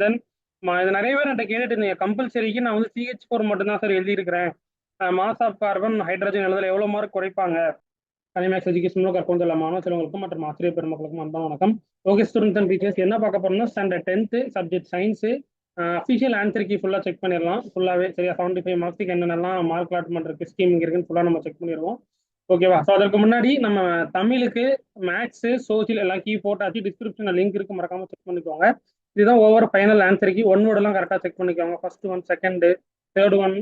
தென் இது நிறைய பேர் என்கிட்ட கேட்டுட்டு இருந்தீங்க. கம்பல்சரிக்கு நான் வந்து CH4 மட்டும்தான் சார் எழுதியிருக்கிறேன். மாஸ் ஆஃப் கார்பன் ஹைட்ரஜன் எழுதல எவ்வளவு மார்க் குறைப்பாங்க? கனிமேக்ஸ் எஜுகேஷனில் கற்கும் செல்ல மாணவர்களுக்கும் மற்றும் ஆசிரியர் பெருமக்களுக்கும் அன்பான வணக்கம். ஓகே ஸ்டூடெண்ட்ஸ் அண்ட் டீச்சர்ஸ், என்ன பார்க்க போறோம்னா standard 10th subject science official answer key ஃபுல்லாக செக் பண்ணிடலாம். ஃபுல்லாகவே சரியா 75 மார்க்ஸுக்கு என்னென்னலாம் மார்க் அலாட்மெண்ட் இருக்கு, ஸ்கீம் இருக்குன்னு ஃபுல்லாக நம்ம செக் பண்ணிடுவோம். ஓகேவா? ஸோ அதற்கு முன்னாடி நம்ம தமிழுக்கு மேக்ஸ் சோசியல் எல்லாம் கீ போட்டாச்சு. டிஸ்கிரிப்ஷனில் லிங்க் இருக்கு, மறக்காம செக் பண்ணிக்கோங்க. இதுதான் over final answer key. One வேர்டெல்லாம் கரெக்டாக செக் பண்ணிக்கோங்க. First one, second, third one,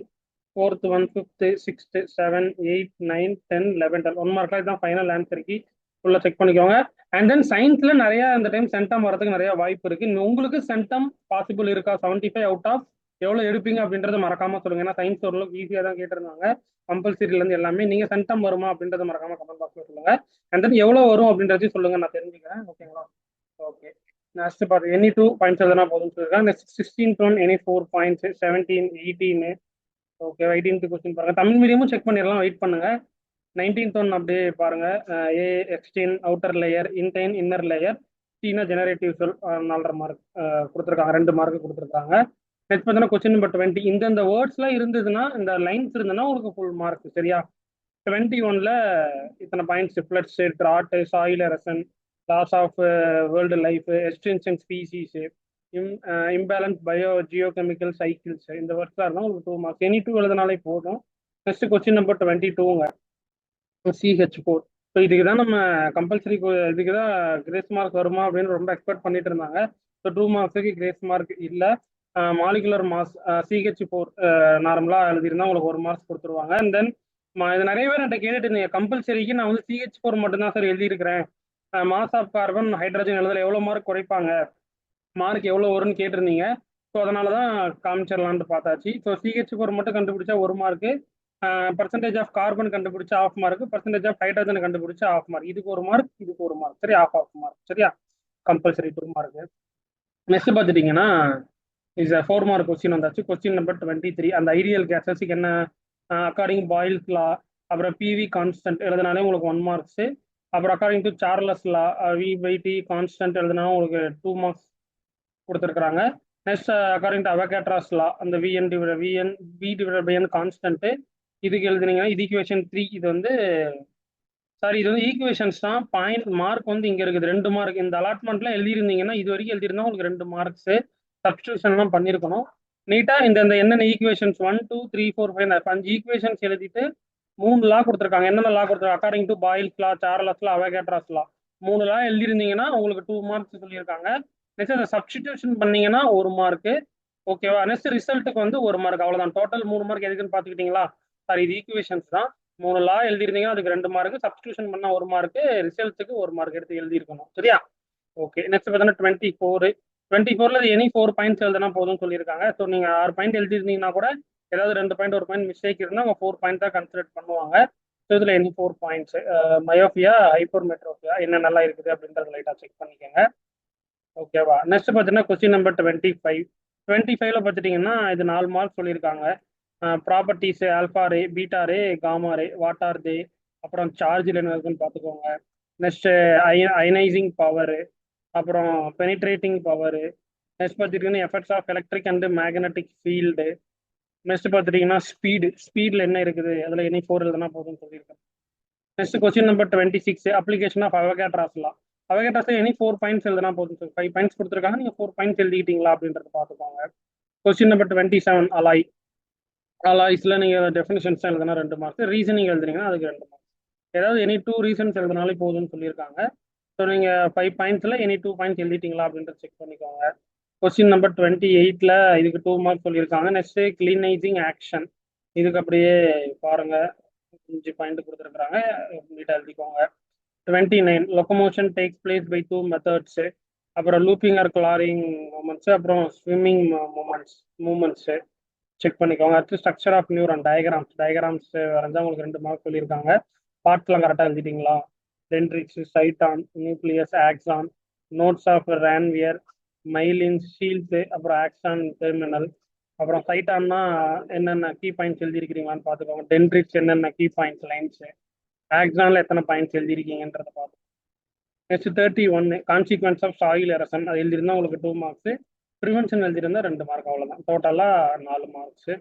fourth one, fifth, sixth, 7, 8, 9, 10, 11, 12 one மார்க்ல இதுதான் ஃபைனல் ஆன்சர் கீ. ஃபுல்லாக செக் பண்ணிக்கோங்க. அண்ட் தென் சயின்ஸ்ல நிறைய இந்த டைம் சென்டம் வரதுக்கு நிறைய வாய்ப்பு இருக்கு. உங்களுக்கு சென்டம் பாசிபிள் இருக்கா? 75 அவுட் ஆஃப் எவ்வளோ எடுப்பீங்க அப்படின்றத மறக்காம சொல்லுங்க. ஏன்னா சயின்ஸ் ஓரளவுக்கு ஈஸியாக தான் கேட்டிருந்தாங்க. கம்பல்சரியில இருந்து எல்லாமே நீங்க சென்டம் வருமா அப்படின்றத மறக்காம கமெண்ட் பாக்ஸ்ல சொல்லுங்க. அண்ட் தென் எவ்வளவு வரும் அப்படின்றதையும் சொல்லுங்க, நான் தெரிஞ்சுக்கிறேன். ஓகேங்களா? ஓகே. நெக்ஸ்ட் பாரு, எனி 2 பாயிண்ட்ஸ் எதனா போதும்னு சொல்லியிருக்காங்க. Next 16 to any 4 points, 17, 18. Okay, 18th question பாருங்க. தமிழ் மீடியமும் செக் பண்ணிடலாம், வெயிட் பண்ணுங்க. 19th ஒன் அப்படியே பாருங்க. A exine outer layer, intine inner layer, சீனா ஜெனரேட்டிவ் சொல் 4.5 மார்க் கொடுத்துருக்காங்க, 2 மார்க் கொடுத்துருக்காங்க. நெக்ஸ்ட் பார்த்தீங்கன்னா கொஸ்டின் நம்பர் 20. இந்த வேர்ட்ஸ்லாம் இருந்ததுன்னா, இந்த லைன்ஸ் இருந்ததுன்னா உங்களுக்கு ஃபுல் மார்க். சரியா? 21ல இத்தனை points: floods, drought, soil erosion, loss of world life, extension species, imbalance bio geochemical cycles. இந்த வேர்ட்ஸ்லாம் இருந்தால் உங்களுக்கு 2 மார்க்ஸ். எனி 2 எழுதினாலே போதும். நெக்ஸ்ட் கொஸ்டின் நம்பர் 22ங்க, CH4. ஸோ இதுக்கு தான் நம்ம கம்பல்சரி, இதுக்கு தான் கிரேஸ் மார்க் வருமா அப்படின்னு ரொம்ப எக்ஸ்பெக்ட் பண்ணிட்டு இருந்தாங்க. ஸோ 2 மார்க்ஸுக்கு கிரேஸ் மார்க் இல்லை. மாலிகுலர் மாஸ் CH4 நார்மலாக எழுதிருந்தா உங்களுக்கு 1 மார்க்ஸ் கொடுத்துருவாங்க. அண்ட் தென் இது நிறைய பேர் என்கிட்ட கேட்டுட்டு இருந்தீங்க. கம்பல்சரிக்கு நான் வந்து CH4 மட்டும்தான் சார் எழுதியிருக்கிறேன். மாஸ் ஆஃப் கார்பன் ஹைட்ரஜன் எழுதல எவ்வளோ மார்க் குறைப்பாங்க, மார்க் எவ்வளோ வரும்னு கேட்டிருந்தீங்க. ஸோ அதனால தான் காமிச்சிடலான்ட்டு பார்த்தாச்சு. ஸோ CH4 மட்டும் கண்டுபிடிச்சா 1 மார்க்கு, பர்சன்டேஜ் ஆஃப் கார்பன் கண்டுபிடிச்சா half mark, percentage of hydrogen கண்டுபிடிச்சா ஆஃப் மார்க். இதுக்கு 1 மார்க், இதுக்கு 1 மார்க். சரி, ஆஃப் மார்க். சரியா? Compulsory 2 mark. நெக்ஸ்ட் பார்த்துட்டீங்கன்னா இஸ் 4 மார்க் கொஸ்டின் வந்தாச்சு. Question number 23. அந்த ஐடியல் கேஸஸுக்கு என்ன அக்கார்டிங் பாயில்ஸ் லா, அப்புறம் பிவி கான்ஸ்டன்ட் எழுதினாலே உங்களுக்கு 1 மார்க்ஸ். அப்புறம் according to Charles law, V/T constant எழுதினா உங்களுக்கு 2 மார்க்ஸ் கொடுத்துருக்காங்க. நெக்ஸ்ட் அக்கார்டிங் டு அவகேட்ராஸ் லா, அந்த V/N கான்ஸ்டன்ட் இதுக்கு எழுதுனீங்கன்னா இது ஈக்குவேஷன் 3. இது வந்து இது வந்து ஈக்குவேஷன்ஸ் தான். பாயிண்ட் மார்க் வந்து இங்க இருக்குது 2 மார்க். இந்த அலாட்மெண்ட்ல எழுதிருந்தீங்கன்னா, இது வரைக்கும் எழுதிருந்தா உங்களுக்கு 2 மார்க்ஸ். சப்ஸ்டியூஷன்லாம் பண்ணிருக்கணும் நீட்டா. இந்த என்னென்ன ஈக்குவேஷன்ஸ் 1, 2, 3, 4, 5 5 ஈக்குவேஷன்ஸ் எழுதிட்டு 3 லா கொடுத்துருக்காங்க. என்னென்ன லா கொடுத்துருக்காங்க? According to Boyle's law, Charles law, Avogadro's law, 3 law எழுதிருந்தீங்கன்னா உங்களுக்கு 2 மார்க்ஸ் சொல்லியிருக்காங்க. நெக்ஸ்ட் அதை சப்ஸ்டியூஷன் பண்ணீங்கன்னா 1 மார்க். ஓகேவா? நெக்ஸ்ட் ரிசல்ட்டுக்கு வந்து 1 மார்க். அவ்வளவுதான். டோட்டல் 3 மார்க் எதுக்குன்னு பாத்துக்கிட்டீங்களா? சாரி, இது ஈக்குவேஷன்ஸ் தான். 3 லா எழுதிருந்தீங்கன்னா அதுக்கு 2 மார்க், சப்ஸ்டியூஷன் பண்ணா 1 மார்க், ரிசல்ட்டுக்கு 1 மார்க் எடுத்து எழுதிருக்கணும். சரியா? ஓகே. நெக்ஸ்ட் பார்த்தீங்கன்னா 24ல எனி 4 பாயிண்ட்ஸ் எழுதினா போதும்னு சொல்லியிருக்காங்க. ஸோ நீங்க 6 பாயிண்ட் எழுதிருந்தீங்கன்னா கூட ஏதாவது 2 பாயிண்ட் 1 பாயிண்ட் மிஸ்டேக் இருந்தால் அவங்க 4 பாயிண்ட் தான் கன்சிடர் பண்ணுவாங்க. ஸோ இதுல எனி 4 பாயிண்ட்ஸ், மயோபியா, ஹைப்பர்மெட்ரோபியா என்னென்னலாம் இருக்குது அப்படின்றத லைட்டா செக் பண்ணிக்கோங்க. ஓகேவா? நெக்ஸ்ட் பார்த்தீங்கன்னா கொஸ்டின் நம்பர் 25ல பார்த்துட்டீங்கன்னா இது 4 மார்க் சொல்லியிருக்காங்க. Properties alpha ray, beta ray, gamma ray, what are they, அப்புறம் சார்ஜில் என்ன இருக்குன்னு பார்த்துக்கோங்க. நெக்ஸ்ட் அயனைசிங் பவர், அப்புறம் பெனிட்ரேட்டிங் பவர். நெக்ஸ்ட் பார்த்துட்டீங்கன்னா effects of electric and magnetic field. Next பார்த்துட்டீங்கன்னா ஸ்பீடில் என்ன இருக்குது, அதில் எனி 4 எழுதுனா போதும்னு சொல்லியிருக்கேன். Next question number 26, application of Avogadro's law. Avogadro's any 4 points எழுதுனா போதும். 5 பாயிண்ட்ஸ் கொடுத்துருக்காங்க, நீங்கள் 4 பாயிண்ட்ஸ் எழுதிக்கிட்டீங்களா அப்படின்றத பார்த்துக்கோங்க. கொஸ்டின் நம்பர் 27, அலாய்ஸ்ல நீங்கள் டெஃபினிஷன்ஸ் எழுதுனா 2 மார்க்ஸ், ரீசனிங் எழுதுனீங்கன்னா அதுக்கு 2 மார்க்ஸ். ஏதாவது எனி 2 ரீசன்ஸ் எழுதினாலே போதும்னு சொல்லியிருக்காங்க. ஸோ நீங்கள் 5 பாயிண்ட்ஸில் எனி 2 பாயிண்ட்ஸ் எழுதிட்டீங்களா அப்படின்றத செக் பண்ணிக்கோங்க. கொஸ்டின் நம்பர் 28ல இதுக்கு 2 மார்க் சொல்லியிருக்காங்க. நெக்ஸ்ட் கிளீனைசிங் ஆக்ஷன், இதுக்கு அப்படியே பாருங்க 5 பாயிண்ட் கொடுத்துருக்காங்க, நீட்டாக எழுதிக்கோங்க. 29, locomotion takes place by 2 methods, அப்புறம் லூப்பிங் ஆர் கிளாரிங் மூமெண்ட்ஸ், அப்புறம் ஸ்விம்மிங் மூமெண்ட்ஸ் செக் பண்ணிக்கோங்க. அடுத்து ஸ்ட்ரக்சர் ஆஃப் நியூரான், டயக்ராம்ஸ் வரைஞ்சா உங்களுக்கு 2 மார்க் சொல்லியிருக்காங்க. பார்ட்ஸ்லாம் கரெக்டாக எழுதிட்டீங்களா? Dendrites, cyton, nucleus, axon, nodes of Ranvier, myelin, sheaths, அப்புறம் ஆக்சான் டெர்மினல். அப்புறம் சைட்டான்னா என்னென்ன கீ பாயிண்ட்ஸ் எழுதிருக்கிறீங்களான்னு பார்த்துக்கோங்க. டென்ட்ரிக்ஸ் என்னென்ன கீ பாயிண்ட்ஸ் லைன்ஸ், ஆக்சான்ல எத்தனை பாயிண்ட்ஸ் எழுதிருக்கீங்கன்றத பார்த்து. Next 31, consequences of soil erosion, அது எழுதிருந்தா உங்களுக்கு 2 மார்க்ஸ். ப்ரிவென்ஷன் எழுதியிருந்தா 2 மார்க் அவ்வளோதான். டோட்டலா 4 மார்க்ஸ்.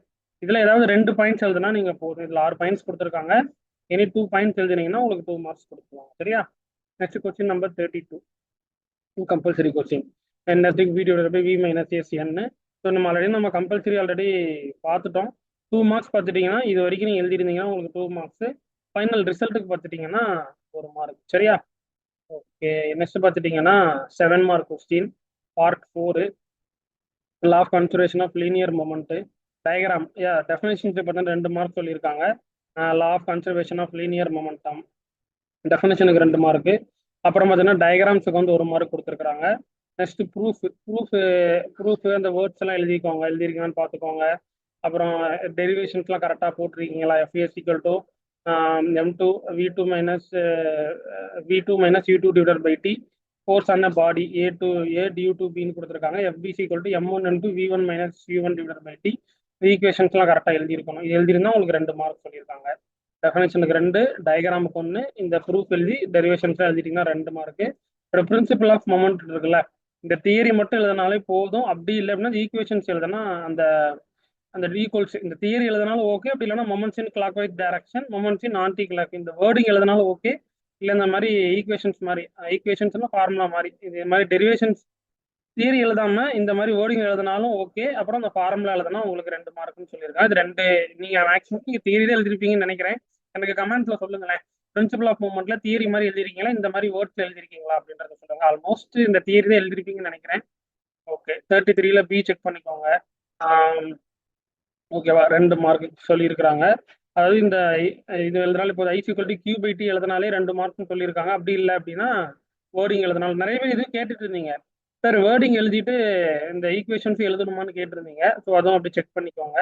இதுல ஏதாவது 2 பாயிண்ட்ஸ் எழுதுனா நீங்க போதும். இதுல 6 பாயிண்ட்ஸ் கொடுத்துருக்காங்க. எனி 2 பாயிண்ட்ஸ் எழுதினீங்கன்னா உங்களுக்கு 2 மார்க்ஸ் கொடுத்துருவாங்க. சரியா? Next question number 32. Compulsory question. Nothing V divided by V minus SN. So நம்ம கம்பல்சரி ஆல்ரெடி பார்த்துட்டோம். 2 மார்க்ஸ் பார்த்துட்டீங்கன்னா இது வரைக்கும் நீங்கள் எழுதிருந்தீங்கன்னா உங்களுக்கு 2 மார்க்ஸ். ஃபைனல் ரிசல்ட்டுக்கு பார்த்துட்டீங்கன்னா 1 மார்க். சரியா? ஓகே. நெக்ஸ்ட் பார்த்துட்டீங்கன்னா 7 mark question part 4. Law of conservation of linear moment diagram. Definitions பார்த்தா 2 மார்க் சொல்லியிருக்காங்க. Law of conservation of linear momentum டெஃபினேஷனுக்கு 2 மார்க்கு. அப்புறம் பார்த்தீங்கன்னா டயக்ராம்ஸுக்கு வந்து 1 மார்க் கொடுத்துருக்காங்க. நெக்ஸ்ட் ப்ரூஃப் அந்த வேர்ட்ஸ் எல்லாம் எழுதிருக்கீங்கன்னு பார்த்துக்கோங்க. அப்புறம் டெரிவேஷன்ஸ்லாம் கரெக்டாக போட்டிருக்கீங்களா? FS equal to M2 V2 minus U2 divided by T. Force on body A to A due to B ன்னு கொடுத்துருக்காங்க. FBC equal to M1 into V1 minus U1 divided by T. ஈக்குவேஷன்ஸ்லாம் கரெக்டாக எழுதியிருக்கணும். இது எழுதிருந்தா உங்களுக்கு 2 மார்க் சொல்லியிருக்காங்க. டெஃபினேஷனுக்கு 2, டயக்ராமுக்கு 1, இந்த proof எழுதி டெரிவேஷன்ஸ்லாம் எழுதிட்டீங்கன்னா 2 மார்க்கு. அப்புறம் பிரின்சிபல் ஆஃப் மொமெண்ட் இருக்குல்ல, இந்த தியரி மட்டும் எழுதினாலே போதும். அப்படி இல்லை அப்படின்னா ஈக்குவேஷன்ஸ் எழுதுனா அந்த ஈக்குவல்ஸ் இந்த தியரி எழுதினாலும் ஓகே. அப்படி இல்லைன்னா மொமெண்ட்ஸ் இன் கிளாக் வைஸ் டைரக்ஷன், மொமெண்ட்ஸ் இன் ஆன்டி கிளாக் இந்த வேர்டிங் எழுதினாலும் ஓகே. இல்லை இந்த மாதிரி ஈக்குவேஷன்ஸ்னா ஃபார்முலா மாதிரி இது மாதிரி டெரிவேஷன்ஸ் தியரி எழுதாம இந்த மாதிரி வேர்டிங் எழுதினாலும் ஓகே. அப்புறம் அந்த ஃபார்முலா எழுதுனா உங்களுக்கு 2 மார்க்னு சொல்லியிருக்காங்க. இது 2 நீங்க மேக்ஸிமம் நீங்க தியரி தான் எழுதிருப்பீங்கன்னு நினைக்கிறேன். எனக்கு கமெண்ட்ல சொல்லுங்களேன். பிரின்சிபல் ஆஃப் மூவ்மெண்ட்ல தியரி மாதிரி எழுதிருக்கீங்களா, இந்த மாதிரி வேர்ட்ஸ் எழுதிருக்கீங்களா அப்படின்றத சொல்லுங்க. ஆல்மோஸ்ட் இந்த தியரி தான் எழுதிருப்பீங்கன்னு நினைக்கிறேன். ஓகே. 33ல பி செக் பண்ணிக்கோங்க. ஓகேவா? 2 மார்க் சொல்லியிருக்கிறாங்க. அதாவது இந்த இது எழுதினாலும் இப்போ ஐசிக்வல்டி கியூ பை டி எழுதினாலே 2 மார்க்னு சொல்லியிருக்காங்க. அப்படி இல்லை அப்படின்னா வேர்டிங் எழுதினாலும் நிறைய பேர் இது கேட்டுட்டு இருந்தீங்க. சார் வேர்டிங் எழுதிட்டு இந்த ஈக்குவேஷன்ஸ் எழுதணுமான்னு கேட்டிருந்தீங்க. ஸோ அதுவும் அப்படி செக் பண்ணிக்கோங்க.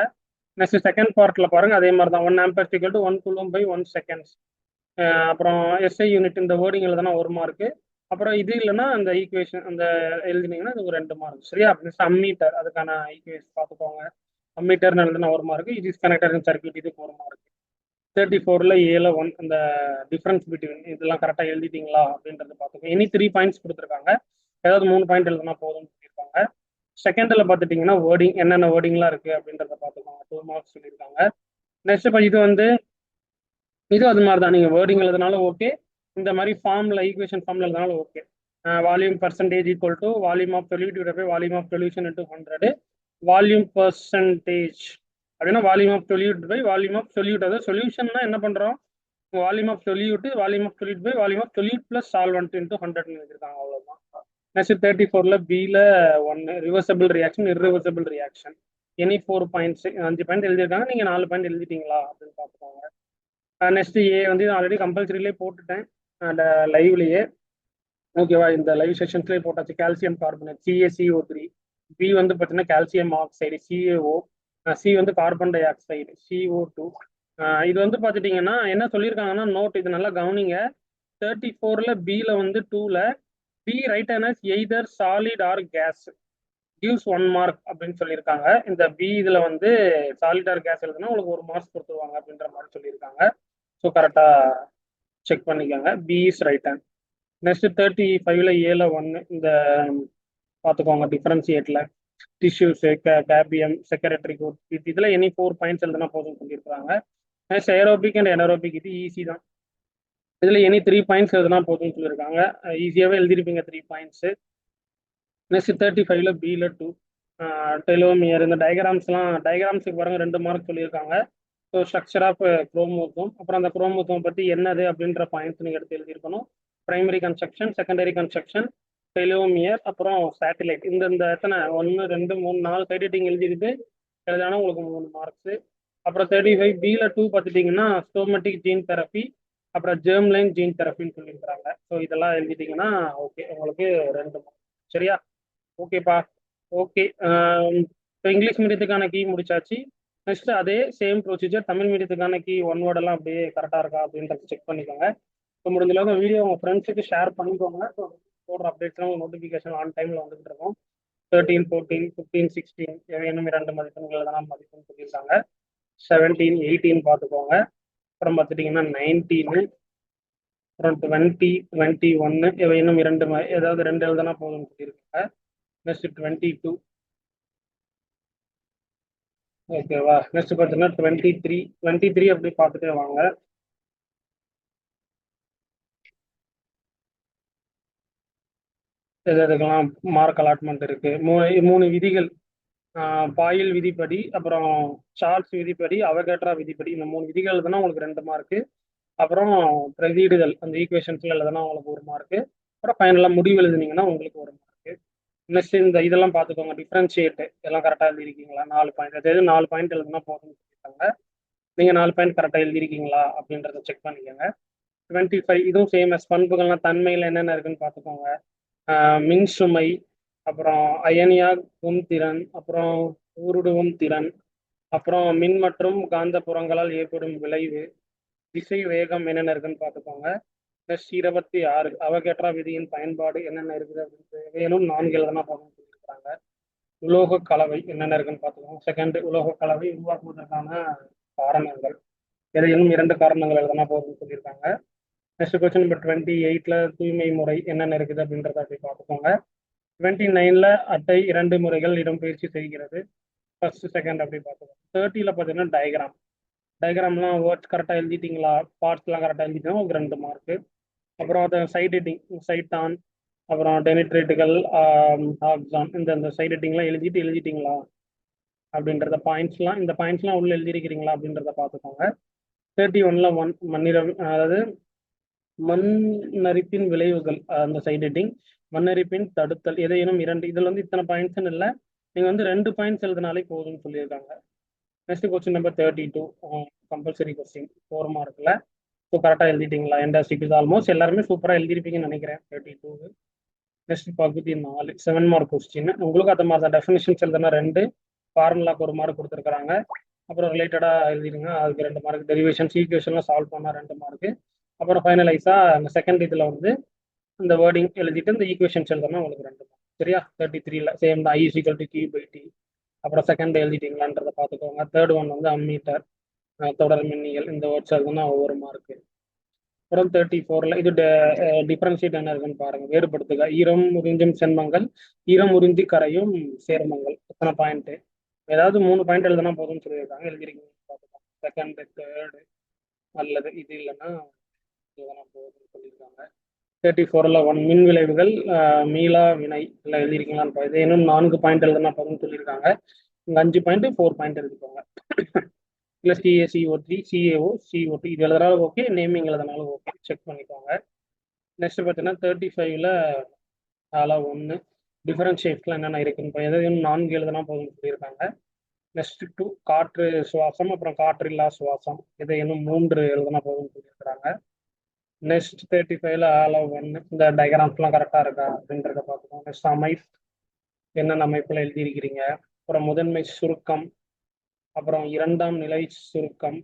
நெக்ஸ்ட் செகண்ட் பார்ட்ல பாருங்க, அதே மாதிரி தான் 1 ampere equal to 1 coulomb by 1 seconds. அப்புறம் எஸ்ஐ யூனிட் இந்த வேர்டிங் எழுதுனா 1 மார்க்கு. அப்புறம் இது இல்லைன்னா அந்த ஈக்குவேஷன் அந்த எழுதினீங்கன்னா அது 2 மார்க். சரியா? அம்மீட்டர் அதுக்கான ஈக்குவேஷன் பார்த்துக்கோங்க. அம்மீட்டர்னு எழுதுனா 1 மார்க். இது இஸ் கனெக்டட் இன் சர்க்யூட் இதுக்கு 1 மார்க். 34ல ஏல 1 அந்த டிஃபரன்ஸ் பிட்வீன் இதெல்லாம் கரெக்டாக எழுதிட்டீங்களா அப்படின்றத பார்த்துக்கோங்க. எனி 3 பாயிண்ட்ஸ் கொடுத்துருக்காங்க. ஏதாவது 3 பாயிண்ட் எழுதுனா போதும்னு சொல்லியிருக்காங்க. செகண்ட்ல பார்த்துட்டீங்கன்னா வேர்டிங் என்னென்ன வேர்டிங்லாம் இருக்கு அப்படின்றத பார்த்துக்கோங்க. 2 மார்க்ஸ் சொல்லியிருக்காங்க. நெக்ஸ்ட் இப்போ இது அது மாதிரி தான். நீங்கள் வேர்டிங் எழுதினாலும் ஓகே, இந்த மாதிரி ஃபார்ம்ல ஈக்குவேஷன் ஃபார்ம்ல எழுதினாலும் okay. Volume percentage equal to volume of solute divided by volume of solution into 100. Volume percentage அப்படின்னா volume of solute by volume of solute. அதாவது சொல்யூஷன்னா என்ன பண்றோம்? Volume of solute by volume of solute plus solvent into 100 வச்சிருக்காங்க. அவ்வளவுதான். Next 34ல பில 1 reversible reaction irreversible reaction. Any 4 points 5 point எழுதியிருக்காங்க. நீங்க 4 பாயிண்ட் எழுதிட்டீங்களா அப்படின்னு பார்த்துக்கோங்க. நெக்ஸ்ட் ஏ வந்து ஆல்ரெடி கம்பல்சரியிலே போட்டுட்டேன் லைவ்லயே. ஓகேவா? இந்த லைவ் செஷன்ஸ்லேயே போட்டாச்சு. Calcium carbonate CaCO3. பி வந்து பார்த்தீங்கன்னா கால்சியம் ஆக்சைடு CaO. சி வந்து கார்பன் டை ஆக்சைடு CO2. இது வந்து பார்த்துட்டீங்கன்னா என்ன சொல்லியிருக்காங்கன்னா நோட் இது நல்லா கவனிங்க. 34ல பில வந்து 2ல B right answers either solid or gas gives 1 mark அப்படின்னு சொல்லியிருக்காங்க. இந்த பி இதுல வந்து சாலிட் ஆர் கேஸ் எழுதுனா உங்களுக்கு 1 மார்க் கொடுத்துருவாங்க அப்படின்ற மாதிரி சொல்லியிருக்காங்க. ஸோ கரெக்டா செக் பண்ணிக்கோங்க. B is right hand. Next 35ல ஏல 1 இந்த பார்த்துக்கோங்க. டிஃபரன்சியேட்ல டிஷ்யூஸ் கேபியம் செக்ரட்டரி குட் இதுல எனி 4 பாயிண்ட்ஸ் எழுதுனா போதும் சொல்லியிருக்காங்க. நெக்ஸ்ட் ஏரோபிக் அண்ட் எனரோபிக் இது ஈஸி தான். இதுல எனி 3 பாயிண்ட்ஸ் எழுதுனா போதும்னு சொல்லியிருக்காங்க. ஈஸியாவே எழுதிருப்பீங்க 3 பாயிண்ட்ஸ். நெக்ஸ்ட் 35ல பில 2 டெலோமியர் இந்த டயக்ராம்ஸுக்கு பாருங்க 2 மார்க் சொல்லியிருக்காங்க. ஸோ ஸ்ட்ரக்சர் ஆஃப் குரோமோசோம், அப்புறம் அந்த குரோமோசோம் பற்றி என்னது அப்படின்ற பாயிண்ட்ஸ் நீங்கள் எடுத்து எழுதியிருக்கணும். Primary construction, secondary construction, telomere, அப்புறம் சேட்டிலைட். இந்த எத்தனை 1 2 3 4 சைட் ரேட்டிங் எழுதிட்டு எழுதானா உங்களுக்கு 3 மார்க்ஸ். அப்புறம் 35 பில 2 பார்த்துட்டிங்கன்னா ஸ்டோமேட்டிக் ஜீன் தெரப்பி, அப்புறம் ஜெர்ம்லைன் ஜீன் தெரப்பின்னு சொல்லியிருக்கிறாங்க. ஸோ இதெல்லாம் எழுதிட்டீங்கன்னா ஓகே, உங்களுக்கு 2 மார்க். சரியா? ஓகேப்பா. ஓகே. இப்போ இங்கிலீஷ் மீடியத்துக்கான கீ முடிச்சாச்சு. நெக்ஸ்ட் அதே சேம் ப்ரொசீஜர் தமிழ் மீடியத்துக்கான கீ 1 வேர்டெல்லாம் அப்படியே கரெக்டாக இருக்கா அப்படின்றத செக் பண்ணிக்கோங்க. ஸோ முடிஞ்ச அளவுக்கு வீடியோ உங்கள் ஃப்ரெண்ட்ஸுக்கு ஷேர் பண்ணிக்கோங்க. ஸோ போடுற அப்டேட்ஸ்லாம் உங்கள் நோட்டிஃபிகேஷன் ஆன் டைமில் வந்துகிட்டு இருக்கும். 13 14 15 16 இன்னும் 2 மதிப்பெண்கள் தான் மதிப்பெண் சொல்லியிருக்காங்க. 17 18 பார்த்துக்கோங்க. அப்புறம் பார்த்துட்டிங்கன்னா 19, அப்புறம் 20 21 இன்னும் 2 ஏதாவது 2 எழுதுனா போதும்னு சொல்லியிருக்காங்க. நெக்ஸ்ட் 22 ஓகேவா? நெக்ஸ்ட் பார்த்தீங்கன்னா 23 அப்படி பார்த்துட்டே வாங்க. எதுக்கெல்லாம் மார்க் அலாட்மெண்ட் இருக்கு. மூணு விதிகள். பாயில் விதிப்படி, அப்புறம் சார்ல்ஸ் விதிப்படி, அவகேட்ரா விதிப்படி, இந்த மூணு விதிகள் எழுதுனா உங்களுக்கு 2 மார்க்கு. அப்புறம் பிரதியிடுதல் அந்த ஈக்குவேஷன்ஸ்ல எழுதுனா உங்களுக்கு 1 மார்க்கு. அப்புறம் ஃபைனலாக முடிவு எழுதுனீங்கன்னா உங்களுக்கு 1 மார்க்கு. நெக்ஸ்ட் இந்த இதெல்லாம் பார்த்துக்கோங்க. டிஃபரன்ஷியேட் எல்லாம் கரெக்டாக எழுதிருக்கீங்களா? 4 பாயிண்ட், அதாவது 4 பாயிண்ட் எழுதுனா போதும்னு சொல்லியிருக்காங்க. நீங்க 4 பாயிண்ட் கரெக்டாக எழுதிருக்கீங்களா அப்படின்றத செக் பண்ணிக்கோங்க. 25 இதுவும் சேம் as பண்புகள்லாம் தன்மையில் என்னென்ன இருக்குன்னு பார்த்துக்கோங்க. மின் சுமை, அப்புறம் அயனியாகும் திறன், அப்புறம் ஊடுருவும் திறன், அப்புறம் மின் மற்றும் காந்த புறங்களால் ஏற்படும் விளைவு, திசை வேகம் என்னென்ன இருக்குன்னு பார்த்துக்கோங்க. நெக்ஸ்ட் 26 அவகேட்ரா விதியின் பயன்பாடு என்னென்ன இருக்குது அப்படின்னு மேலும் 4 எழுதனா போதும்னு சொல்லியிருக்காங்க. உலோக கலவை என்னென்ன இருக்குன்னு பார்த்துக்கோங்க. செகண்ட், உலோக கலவை உருவாக்குவதற்கான காரணங்கள் எதையும் 2 காரணங்கள் எழுதனா போதும்னு சொல்லியிருக்காங்க. நெக்ஸ்ட் கொஸ்டின் நம்பர் 28ல தூய்மை முறை என்னென்ன இருக்குது அப்படின்றத அப்படி பார்த்துக்கோங்க. 29ல அட்டை 2 முறைகள் இடம்பெயர்ச்சி செய்கிறது. ஃபர்ஸ்ட் செகண்ட் அப்படி பார்த்துக்கோங்க. 30ல பார்த்தீங்கன்னா டயக்ராம்லாம் வேர்ட்ஸ் கரெக்டாக எழுதிட்டீங்களா? பார்ட்ஸ்லாம் கரெக்டாக எழுதிட்டீங்கன்னா உங்களுக்கு 2 மார்க்கு. அப்புறம் அதை சைட் எட்டிங், சைட்டான், அப்புறம் டெனிட்ரேட்டுகள், ஆக்சான், இந்த சைட் எட்டிங்லாம் எழுதிட்டீங்களா அப்படின்றத பாயிண்ட்ஸ்லாம், இந்த பாயிண்ட்ஸ்லாம் உள்ள எழுதிருக்கிறீங்களா அப்படின்றத பார்த்துக்கோங்க. 31ல மண்ணிறம், அதாவது மண்ணரிப்பின் விளைவுகள், அந்த சைட் ஹெட்டிங். மண்ணரிப்பின் தடுத்தல் எதையேனும் 2, இதுல வந்து இத்தனை பாயிண்ட்ஸ் இல்லை, நீங்க வந்து 2 பாயிண்ட்ஸ் எழுதினாலே போதும்னு சொல்லியிருக்காங்க. Next question number 32 compulsory question 4 மார்க்ல. ஸோ கரெக்டாக எழுதிட்டீங்களா? என்டாஸ்டிக் இது ஆல்மோஸ்ட் எல்லாருமே சூப்பராக எழுதிருப்பீங்கன்னு நினைக்கிறேன். 32. நெக்ஸ்ட் பகுதி 4 7 மார்க் கொஸ்டின். உங்களுக்கு அந்த மாதிரி தான் டெஃபினிஷன்ஸ் எழுதுனா 2, ஃபார்முலாக்கு 1 மார்க் கொடுத்துருக்காங்க. அப்புறம் ரிலேட்டடாக எழுதிருங்க, அதுக்கு 2 மார்க். டெரிவேஷன்ஸ் ஈக்குவேஷன்லாம் சால்வ் பண்ணால் 2 மார்க்கு. அப்புறம் ஃபைனலைஸா அந்த செகண்ட் இதில் வந்து இந்த வேர்டிங் எழுதிட்டு இந்த ஈக்குவேஷன்ஸ் எழுதுனா உங்களுக்கு 2 மார்க். சரியா? 33ல சேம் தான், I = Q/T. அப்புறம் செகண்ட் எழுதிட்டீங்களான்றதை பார்த்துக்கோங்க. தேர்ட் ஒன் வந்து அம்மீட்டர், தொடர் மின்னியல், இந்த வேர்ட்ஸ் எழுதுனா 1 மார்க்கு. அப்புறம் 34ல இது டிஃபரன்ஷியேட் என்ன இருக்குன்னு பாருங்க. வேறுபடுத்துக ஈரம் உறிஞ்சும் சென்மங்கள், ஈரம் உறிஞ்சி கரையும் சேர்மங்கள். எத்தனை பாயிண்ட்? ஏதாவது 3 பாயிண்ட் எழுதுனா போதும்னு சொல்லியிருக்காங்க. எழுதிருக்கீங்க பார்த்துக்கோங்க. செகண்ட், தேர்டு, அல்லது இது இல்லைன்னா எழுதுனா போதும்னு சொல்லியிருக்காங்க. 34ல மின் விளைவுகள், மீளா வினை எல்லாம் எழுதிருக்கீங்களான்னு இது இன்னும் 4 பாயிண்ட் எழுதுனா போதும்னு சொல்லியிருக்காங்க. இங்க 5 பாயிண்ட், 4 பாயிண்ட் எழுதிக்கோங்க. இல்லை CaCO3, CaO, CO2 இது எழுதுனாலும் ஓகே, நேமிங் எழுதுனாலும் ஓகே, செக் பண்ணிக்கோங்க. நெக்ஸ்ட் பார்த்தீங்கன்னா 35ல 1 டிஃபரன்ஷியேட்ஸ்லாம் என்னென்ன இருக்குன்னு எதையும் 4 எழுதுனா போதும்னு சொல்லியிருக்காங்க. நெக்ஸ்ட் 2 காற்று சுவாசம், அப்புறம் காற்று இல்லா சுவாசம், இதை இன்னும் 3 எழுதுனா போதும்னு சொல்லியிருக்கிறாங்க. நெக்ஸ்ட் 35ல 1 இந்த டயக்ராம்ஸ்லாம் கரெக்டாக இருக்கா அப்படின்றத பார்த்துக்கோங்க. நெக்ஸ்ட் அமைப்பு என்னென்ன அமைப்பில் எழுதியிருக்கிறீங்க, அப்புறம் முதன்மை சுருக்கம், அப்புறம் 2ஆம் நிலை சுருக்கம்,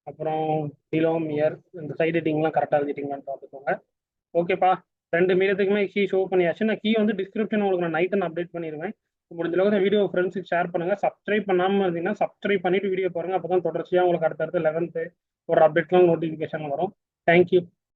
அப்புறம் டிலோமியர், இந்த சைட் எட்டிங்லாம் கரெக்டாக எழுதிட்டீங்களான்னு பார்த்துக்கோங்க. ஓகேப்பா, 2 மீடியத்துக்குமே கீ ஷோ பண்ணியாச்சு. நான் கீ வந்து டிஸ்கிரிப்ஷன் உங்களுக்கு நான் நைட்டு நான் அப்டேட் பண்ணிடுவேன். முடிஞ்ச அளவுக்கு இந்த வீடியோ ஃப்ரெண்ட்ஸுக்கு ஷேர் பண்ணுங்க. சப்ஸ்கிரைப் பண்ணாமல் இருந்தீங்கன்னா சப்ஸ்கிரைப் பண்ணிட்டு வீடியோ பாருங்க. அப்போ தான் தொடர்ச்சியாக உங்களுக்கு அடுத்தடுத்து 11th ஒரு அப்டேட்லாம் நோட்டிஃபிகேஷன் வரும். தேங்க்யூ.